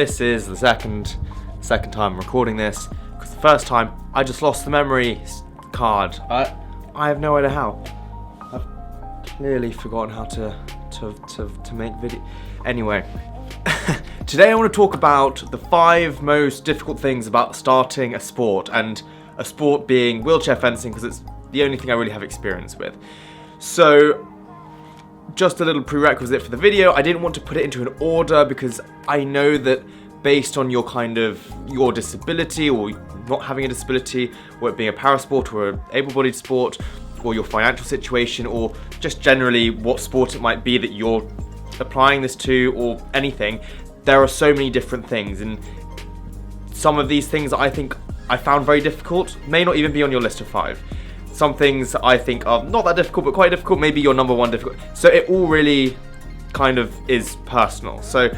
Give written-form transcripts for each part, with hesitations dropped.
this is the second time I'm recording this, because the first time I just lost the memory card. I have no idea how. I've clearly forgotten how to make video. Anyway, today I want to talk about the 5 most difficult things about starting a sport, and a sport being wheelchair fencing, because it's the only thing I really have experience with. So, just a little prerequisite for the video, I didn't want to put it into an order because I know that based on your disability, or not having a disability, or it being a parasport or an able-bodied sport, or your financial situation, or just generally what sport it might be that you're applying this to, or anything, there are so many different things, and some of these things I think I found very difficult may not even be on your list of 5. Some things I think are not that difficult, but quite difficult, maybe your number 1 difficult. So it all really kind of is personal. So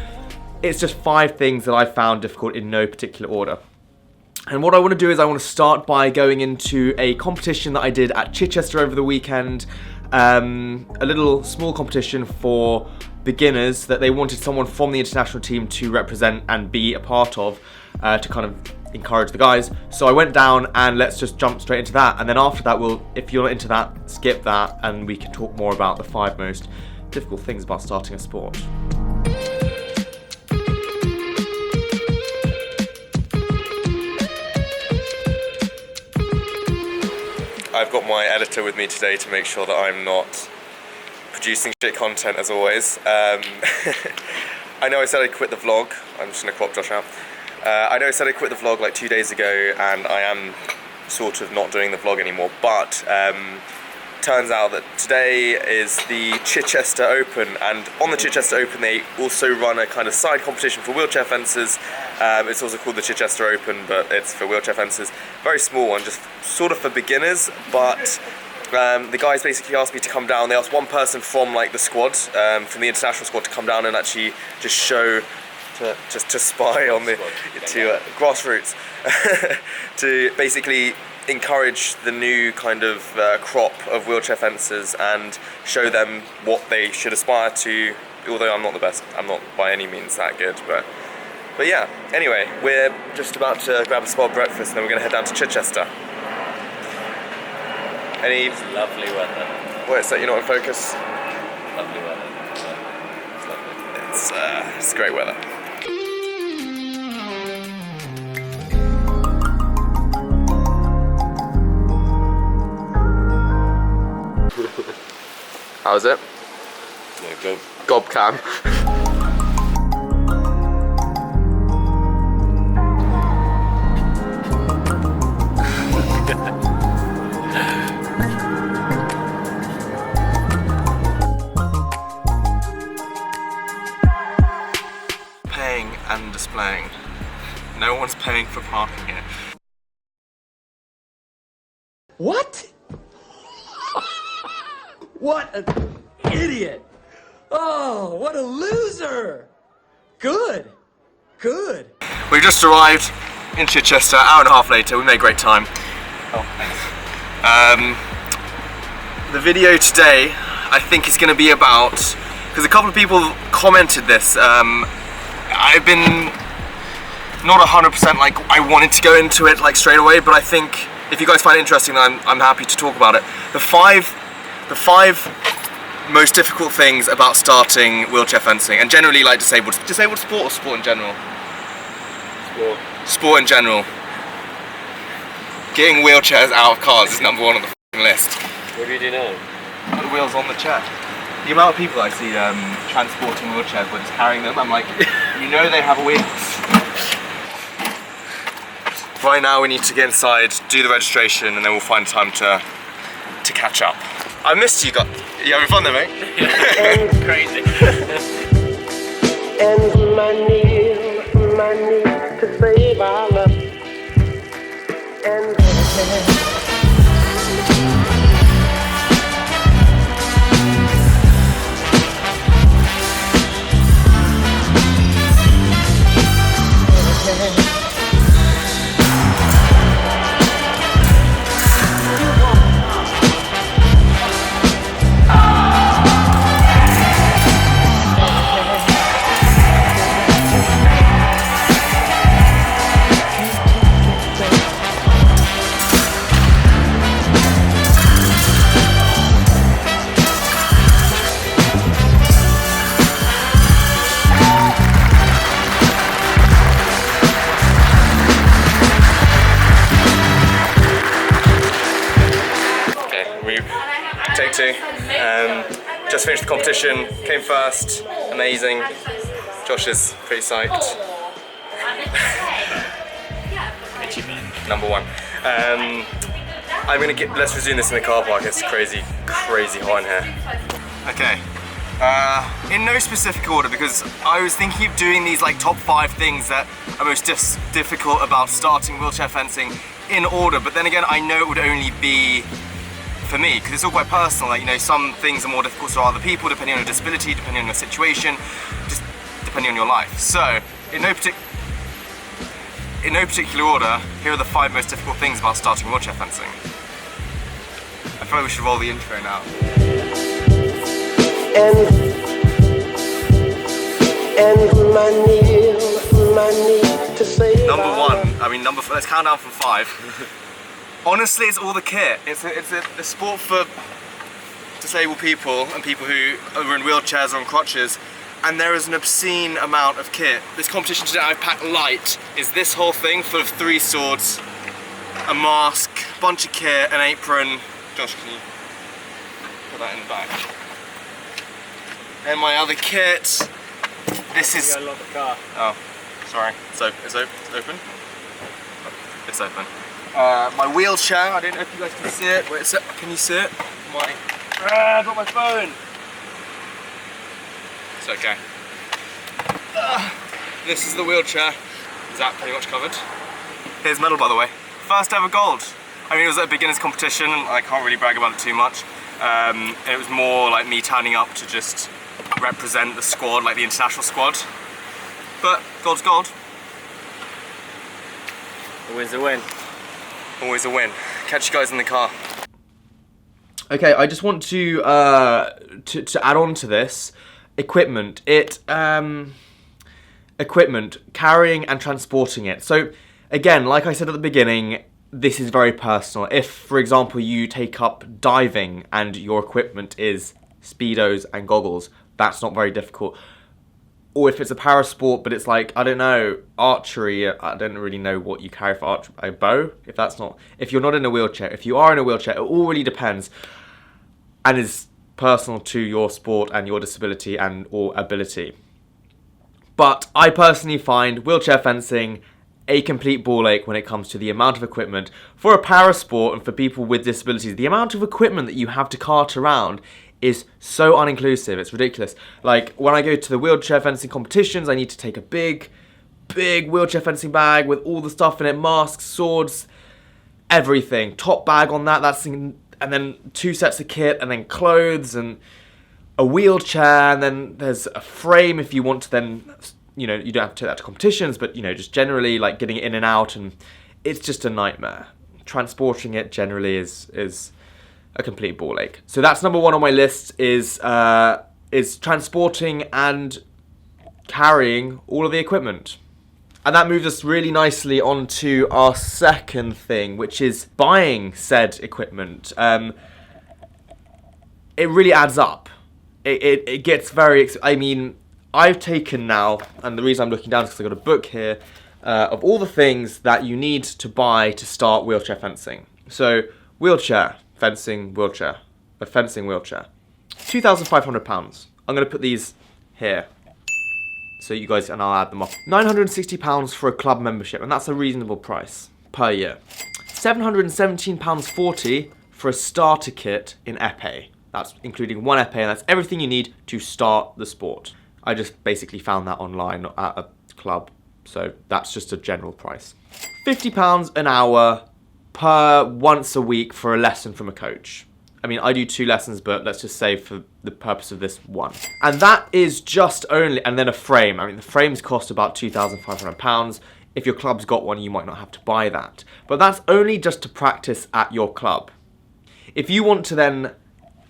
it's just 5 things that I found difficult in no particular order. And what I want to do is I want to start by going into a competition that I did at Chichester over the weekend. A little small competition for beginners that they wanted someone from the international team to represent and be a part of, to kind of encourage the guys. So I went down, and let's just jump straight into that, and then after that, if you're not into that, skip that, and we can talk more about the 5 most difficult things about starting a sport. I've got my editor with me today to make sure that I'm not producing shit content as always. I know I said I'd quit the vlog. I'm just gonna crop Josh out. I know I said I quit the vlog like 2 days ago, and I am sort of not doing the vlog anymore, but turns out that today is the Chichester Open, and on the Chichester Open they also run a kind of side competition for wheelchair fencers. It's also called the Chichester Open, but it's for wheelchair fencers. Very small one, just sort of for beginners, but the guys basically asked me to come down. They asked one person from like the squad, from the international squad, to come down and actually just show, to spy on the grassroots, to basically encourage the new kind of crop of wheelchair fencers and show them what they should aspire to. Although I'm not the best, I'm not by any means that good, but yeah. Anyway, we're just about to grab a spoiled breakfast, and then we're going to head down to Chichester. It's lovely weather. Wait, so you're not in focus? Lovely weather. It's lovely. It's great weather. How's it? Yeah, good. Gobcam. Paying and displaying. No one's paying for parking here. What? What an idiot! Oh, what a loser! Good. We just arrived in Chichester, hour and a half later. We made great time. Oh, thanks. The video today, I think, is going to be about, because a couple of people commented this. I've been not 100% like I wanted to go into it like straight away, but I think if you guys find it interesting, then I'm happy to talk about it. The five most difficult things about starting wheelchair fencing, and generally like disabled sport, or sport in general? Sport in general. Getting wheelchairs out of cars is number 1 on the list. What did you know? The wheels on the chair. The amount of people I see transporting wheelchairs but just carrying them, I'm like, you know they have wheels. Right now we need to get inside, do the registration, and then we'll find time to catch up. I missed you guys. You having fun there, mate? It's crazy. And my need to save our love. And Take two. Just finished the competition, came first, amazing. Josh is pretty psyched. Number one. Let's resume this in the car park. It's crazy hot in here. Okay. In no specific order, because I was thinking of doing these like top 5 things that are most difficult about starting wheelchair fencing in order, but then again I know it would only be for me, because it's all quite personal. Like, you know, some things are more difficult to other people depending on your disability, depending on your situation, just depending on your life. So, in no particular order, here are the 5 most difficult things about starting wheelchair fencing. I feel like we should roll the intro now. And my need to say Number 1, let's count down from 5. Honestly, it's all the kit. It's a sport for disabled people and people who are in wheelchairs or on crutches, and there is an obscene amount of kit. This competition today I've packed light is this whole thing full of 3 swords, a mask, a bunch of kit, an apron. Josh, can you put that in the back? And my other kit. This is. Unlock the car. Oh, sorry. It's open. It's open. My wheelchair. I don't know if you guys can see it. Wait, can you see it? I got my phone. It's okay. This is the wheelchair. Is that pretty much covered? Here's medal, by the way. First ever gold. I mean, it was at a beginner's competition. I can't really brag about it too much. It was more like me turning up to just represent the squad, like the international squad. But gold's gold. Always a win. Always a win. Catch you guys in the car. Okay, I just want to add on to this equipment. Equipment, carrying and transporting it. So again, like I said at the beginning, this is very personal. If, for example, you take up diving and your equipment is speedos and goggles, that's not very difficult. Or if it's a para sport, but it's like, I don't know, archery, I don't really know what you carry for archery, a bow, if you're not in a wheelchair. If you are in a wheelchair, it all really depends and is personal to your sport and your disability and or ability. But I personally find wheelchair fencing a complete ball ache when it comes to the amount of equipment. For a para sport and for people with disabilities, the amount of equipment that you have to cart around is so uninclusive, it's ridiculous. Like, when I go to the wheelchair fencing competitions, I need to take a big wheelchair fencing bag with all the stuff in it, masks, swords, everything. Top bag on that, and then 2 sets of kit, and then clothes, and a wheelchair, and then there's a frame if you want to then, you know, you don't have to take that to competitions, but, you know, just generally, like, getting it in and out, and it's just a nightmare. Transporting it generally is a complete ball ache. So that's number 1 on my list, is transporting and carrying all of the equipment. And that moves us really nicely on to our second thing, which is buying said equipment. It really adds up. It gets very, I mean, I've taken now, and the reason I'm looking down is because I've got a book here of all the things that you need to buy to start wheelchair fencing. So, wheelchair, fencing wheelchair, £2,500. I'm going to put these here, so you guys, and I'll add them up. £960 for a club membership, and that's a reasonable price per year. £717.40 for a starter kit in épée. That's including 1 épée, and that's everything you need to start the sport. I just basically found that online at a club, so that's just a general price. £50 an hour per once a week for a lesson from a coach. I mean, I do 2 lessons, but let's just say for the purpose of this 1. And that is just only, and then a frame. I mean, the frames cost about £2,500. If your club's got one, you might not have to buy that. But that's only just to practice at your club. If you want to then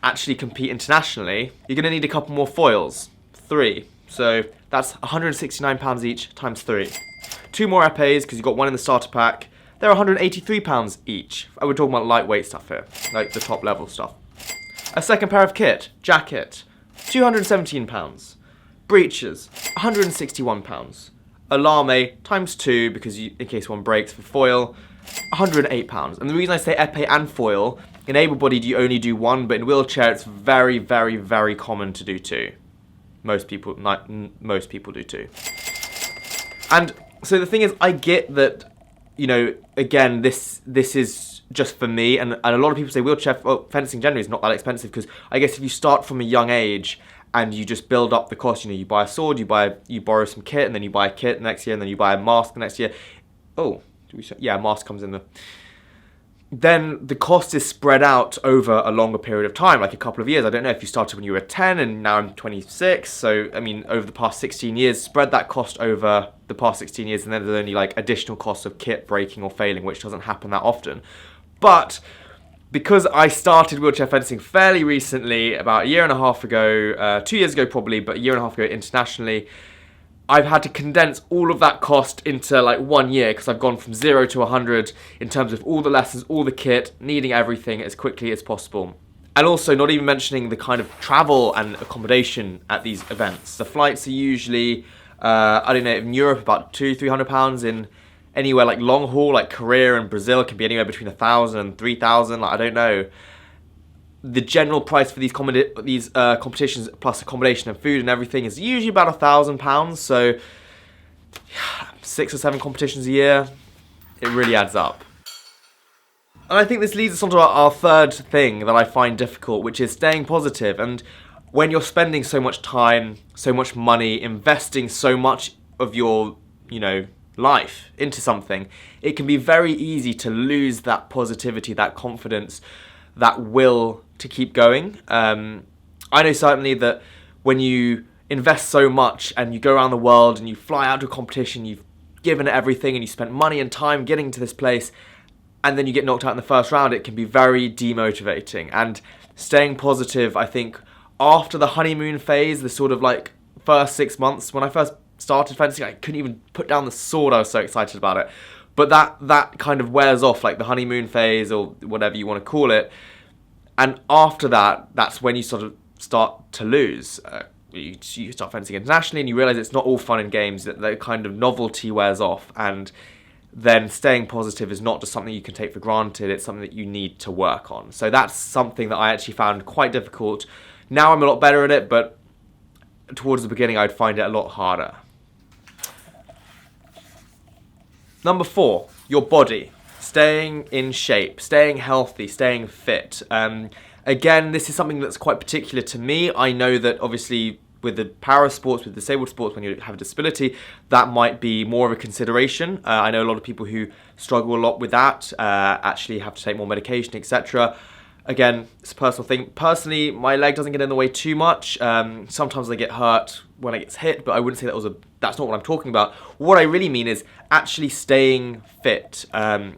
actually compete internationally, you're going to need a couple more foils. 3. So that's £169 each times 3. 2 more épées, because you've got 1 in the starter pack. They're £183 each. We're talking about lightweight stuff here, like the top level stuff. A second pair of kit, jacket, £217. Breeches, £161. A lame times 2, because in case one breaks for foil, £108. And the reason I say épée and foil, in able-bodied you only do one, but in wheelchair it's very, very, very common to do two. Most people do two. And so the thing is, I get that, you know, again, this is just for me, and a lot of people say wheelchair fencing generally is not that expensive, because I guess if you start from a young age and you just build up the cost, you know, you buy a sword, you borrow some kit, and then you buy a kit next year, and then you buy a mask the next year. Oh, yeah, a mask comes in the... Then the cost is spread out over a longer period of time, like a couple of years. I don't know if you started when you were 10 and now I'm 26. So, I mean, over the past 16 years, spread that cost over the past 16 years, and then there's only like additional costs of kit breaking or failing, which doesn't happen that often. But because I started wheelchair fencing fairly recently, about a year and a half ago, 2 years ago probably, but a year and a half ago internationally, I've had to condense all of that cost into like 1 year, because I've gone from 0 to 100 in terms of all the lessons, all the kit, needing everything as quickly as possible. And also not even mentioning the kind of travel and accommodation at these events. The flights are usually, I don't know, in Europe about £200-300, in anywhere like long haul, like Korea and Brazil, it can be anywhere between 1,000 and 3,000, like I don't know. The general price for these competitions plus accommodation and food and everything is usually about £1,000. So 6 or 7 competitions a year, it really adds up. And I think this leads us on to our third thing that I find difficult, which is staying positive. And when you're spending so much time, so much money, investing so much of your, you know, life into something, it can be very easy to lose that positivity, that confidence, that will to keep going. I know certainly that when you invest so much and you go around the world and you fly out to a competition, you've given it everything and you spent money and time getting to this place, and then you get knocked out in the first round, it can be very demotivating. And staying positive, I think, after the honeymoon phase, the sort of like first 6 months, when I first started fencing, I couldn't even put down the sword, I was so excited about it. But that kind of wears off, like the honeymoon phase or whatever you want to call it. And after that, that's when you sort of start to lose. You start fencing internationally and you realise it's not all fun and games, that the kind of novelty wears off. And then staying positive is not just something you can take for granted, it's something that you need to work on. So that's something that I actually found quite difficult. Now I'm a lot better at it, but towards the beginning I'd find it a lot harder. Number 4, your body. Staying in shape, staying healthy, staying fit. Again, this is something that's quite particular to me. I know that obviously with the para sports, with disabled sports, when you have a disability, that might be more of a consideration. I know a lot of people who struggle a lot with that, actually have to take more medication, etc. Again, it's a personal thing. Personally, my leg doesn't get in the way too much. Sometimes I get hurt when I get hit, but I wouldn't say that's not what I'm talking about. What I really mean is actually staying fit,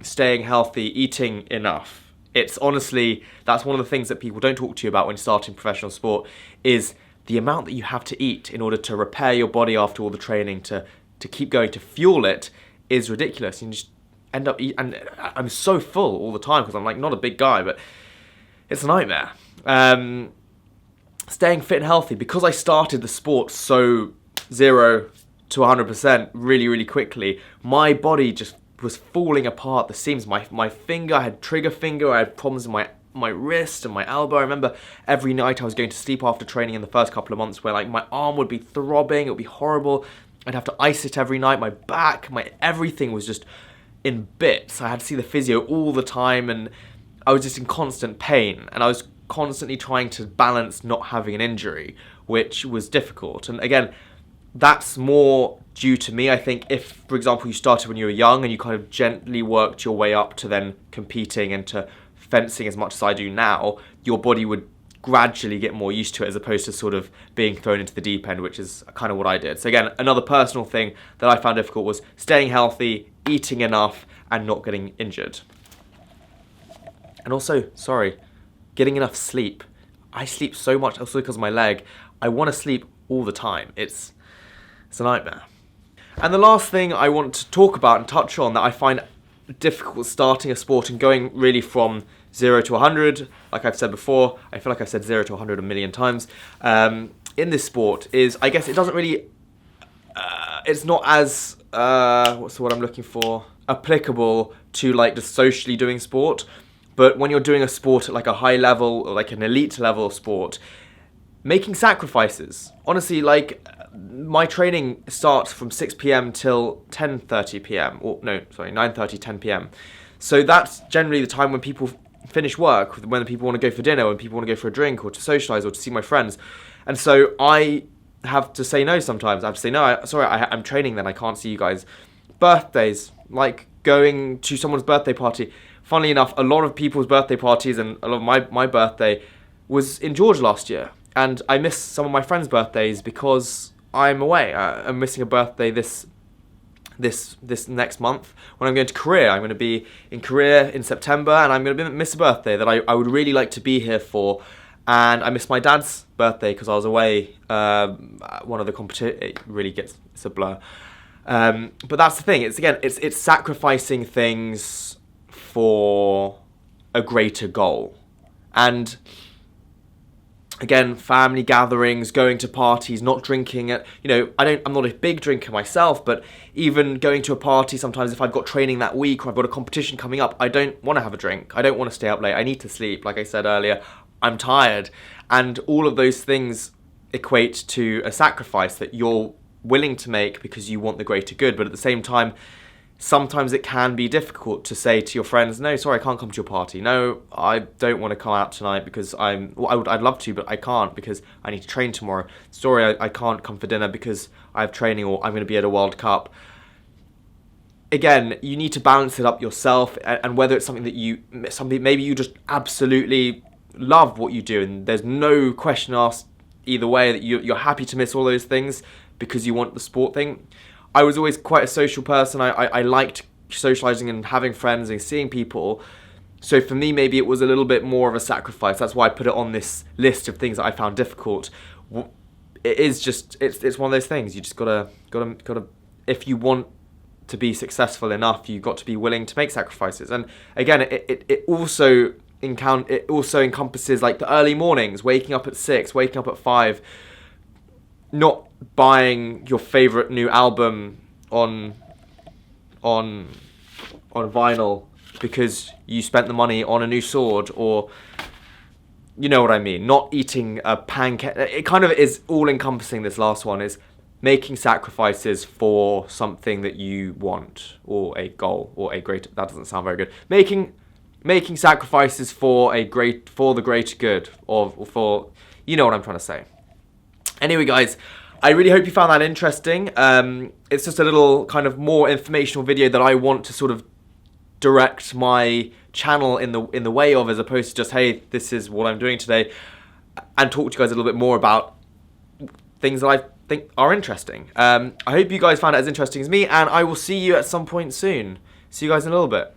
staying healthy, eating enough. It's honestly, that's one of the things that people don't talk to you about when starting professional sport, is the amount that you have to eat in order to repair your body after all the training, to keep going, to fuel it, is ridiculous. You just end up eating, and I'm so full all the time because I'm like not a big guy, but it's a nightmare. Staying fit and healthy, because I started the sport so 0 to 100% really, really quickly, my body just was falling apart. The seams, my finger, I had trigger finger, I had problems in my wrist and my elbow. I remember every night I was going to sleep after training in the first couple of months where like my arm would be throbbing, it would be horrible. I'd have to ice it every night, my back, my everything was just in bits. I had to see the physio all the time and I was just in constant pain, and I was constantly trying to balance not having an injury, which was difficult. And again, that's more due to me. I think if, for example, you started when you were young and you kind of gently worked your way up to then competing and to fencing as much as I do now, your body would gradually get more used to it as opposed to sort of being thrown into the deep end, which is kind of what I did. So again, another personal thing that I found difficult was staying healthy, eating enough, and not getting injured. And also, getting enough sleep. I sleep so much, also because of my leg. I want to sleep all the time. It's a nightmare. And the last thing I want to talk about and touch on that I find difficult starting a sport and going really from 0 to 100, like I've said before, I feel like I've said 0 to 100 a million times, in this sport is, I guess it doesn't really, it's not as, what's the word I'm looking for? applicable to like just socially doing sport. But when you're doing a sport at like a high level, or like an elite level sport, making sacrifices. Honestly, like my training starts from 6 p.m. till 10:30 p.m. or no, sorry, 9:30, 10 p.m. So that's generally the time when people finish work, when people want to go for dinner, when people want to go for a drink or to socialise or to see my friends. And so I have to say no sometimes. I have to say, no, I'm training then, I can't see you guys. Birthdays, like going to someone's birthday party. Funnily enough, a lot of people's birthday parties and a lot of my birthday was in Georgia last year. And I missed some of my friends' birthdays because I'm away. I'm missing a birthday this next month when I'm going to Korea. I'm going to be in Korea in September, and I'm going to miss a birthday that I would really like to be here for. And I missed my dad's birthday because I was away. One of the competition, it's a blur. But that's the thing. It's sacrificing things for a greater goal. And again, family gatherings, going to parties, not drinking it. I'm not a big drinker myself, but even going to a party sometimes, if I've got training that week or I've got a competition coming up, I don't want to have a drink. I don't want to stay up late. I need to sleep. Like I said earlier, I'm tired. And all of those things equate to a sacrifice that you're willing to make because you want the greater good. But at the same time, sometimes it can be difficult to say to your friends, no, sorry, I can't come to your party. No, I don't want to come out tonight because I'd love to, but I can't because I need to train tomorrow. Sorry, I can't come for dinner because I have training, or I'm going to be at a World Cup. Again, you need to balance it up yourself, and whether it's something maybe you just absolutely love what you do, and there's no question asked either way that you're happy to miss all those things because you want the sport thing. I was always quite a social person. I liked socializing and having friends and seeing people. So for me, maybe it was a little bit more of a sacrifice. That's why I put it on this list of things that I found difficult. It is just, it's one of those things. You just gotta, if you want to be successful enough, you've got to be willing to make sacrifices. And again, it also encompasses like the early mornings, waking up at 6, waking up at 5, not buying your favorite new album on vinyl because you spent the money on a new sword, or you know what I mean, not eating a pancake. It kind of is all encompassing. This last one is making sacrifices for something that you want, or a goal, or a great, that doesn't sound very good. Making sacrifices for the greater good, or for, you know what I'm trying to say. Anyway, guys, I really hope you found that interesting. It's just a little kind of more informational video that I want to sort of direct my channel in the way of, as opposed to just, hey, this is what I'm doing today, and talk to you guys a little bit more about things that I think are interesting. I hope you guys found it as interesting as me, and I will see you at some point soon. See you guys in a little bit.